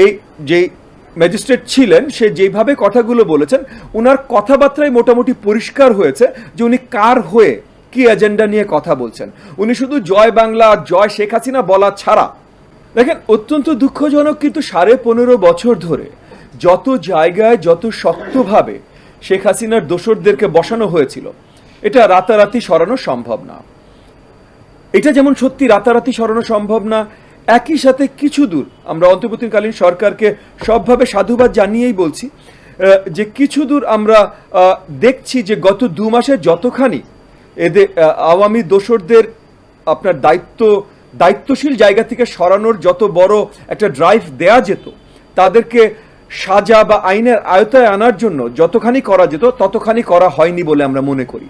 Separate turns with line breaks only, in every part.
এই যে ম্যাজিস্ট্রেট ছিলেন সে যেভাবে কথাগুলো বলেছেন উনার কথাবার্তায় মোটামুটি পরিষ্কার হয়েছে যে উনি কার হয়ে কি এজেন্ডা নিয়ে কথা বলছেন। উনি শুধু জয় বাংলা আর জয় শেখ হাসিনা বলা ছাড়া, দেখেন অত্যন্ত দুঃখজনক, কিন্তু 15.5 বছর ধরে যত জায়গায় যত শক্তভাবে শেখ হাসিনার দোসরদেরকে বসানো হয়েছিল এটা রাতারাতি সরানো সম্ভব না। এটা যেমন সত্যি রাতারাতি সরানো সম্ভব না, একই সাথে কিছু দূর আমরা অন্তর্বর্তীকালীন সরকারকে সবভাবে সাধুবাদ জানিয়েই বলছি যে কিছু দূর আমরা দেখছি যে গত 2 মাসে যতখানি এদের আওয়ামী দোসরদের আপনার দায়িত্বশীল জায়গা থেকে সরানোর যত বড় একটা ড্রাইভ দেয়া যেত, তাদেরকে সাজা বা আইনের আয়তায় আনার জন্য যতখানি করা যেত ততখানি করা হয়নি বলে আমরা মনে করি।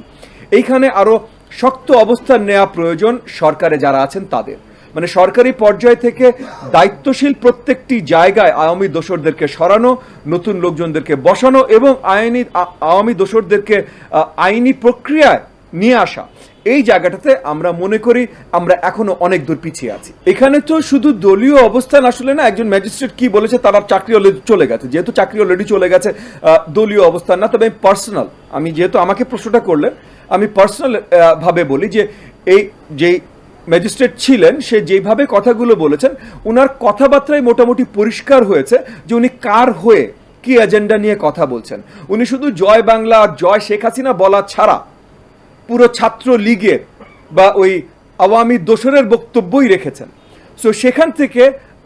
এইখানে আরো শক্ত অবস্থান নেওয়া প্রয়োজন সরকারে যারা আছেন তাদের, মানে সরকারি পর্যায় থেকে দায়িত্বশীল প্রত্যেকটি জায়গায় আওয়ামী দোসরদেরকে সরানো, নতুন লোকজনদেরকে বসানো এবং আওয়ামী দোসরদেরকে আইনি প্রক্রিয়ায় নিয়ে আসা, এই জায়গাটাতে আমরা মনে করি আমরা এখনো অনেক দূর পিছিয়ে আছি। এখানে তো শুধু দলীয় অবস্থান আসলে না, একজন ম্যাজিস্ট্রেট কি বলেছে তার চাকরি অলরেডি চলে গেছে, যেহেতু চাকরি অলরেডি চলে গেছে দলীয় অবস্থান না। তবে পার্সোনাল, আমি যেহেতু আমাকে প্রশ্নটা করলেন আমি পার্সোনাল ভাবে বলি যে এই যেই ম্যাজিস্ট্রেট ছিলেন সে যেভাবে কথাগুলো বলেছেন উনার কথাবার্তায় মোটামুটি পরিষ্কার হয়েছে যে উনি কার হয়ে কি এজেন্ডা নিয়ে কথা বলছেন। উনি শুধু জয় বাংলা আর জয় শেখ হাসিনা বলা ছাড়া পুরো ছাত্র লীগের বা ওই আওয়ামী দোসরের বক্তব্যই রেখেছেন। সো সেখান থেকে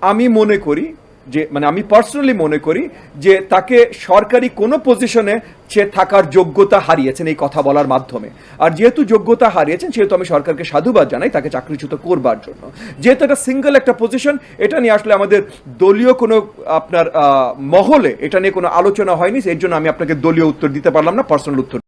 আমি মনে করি যে, মানে আমি পার্সোনালি মনে করি যে তাকে সরকারি কোনো পজিশনে সে থাকার যোগ্যতা হারিয়েছেন এই কথা বলার মাধ্যমে। আর যেহেতু যোগ্যতা হারিয়েছেন সেহেতু আমি সরকারকে সাধুবাদ জানাই তাকে চাকরিচ্যুত করবার জন্য। যেহেতু এটা সিঙ্গেল একটা পজিশন, এটা নিয়ে আসলে আমাদের দলীয় কোনো আপনার মহলে এটা নিয়ে কোনো আলোচনা হয়নি, এর জন্য আমি আপনাকে দলীয় উত্তর দিতে পারলাম না, পার্সোনাল উত্তর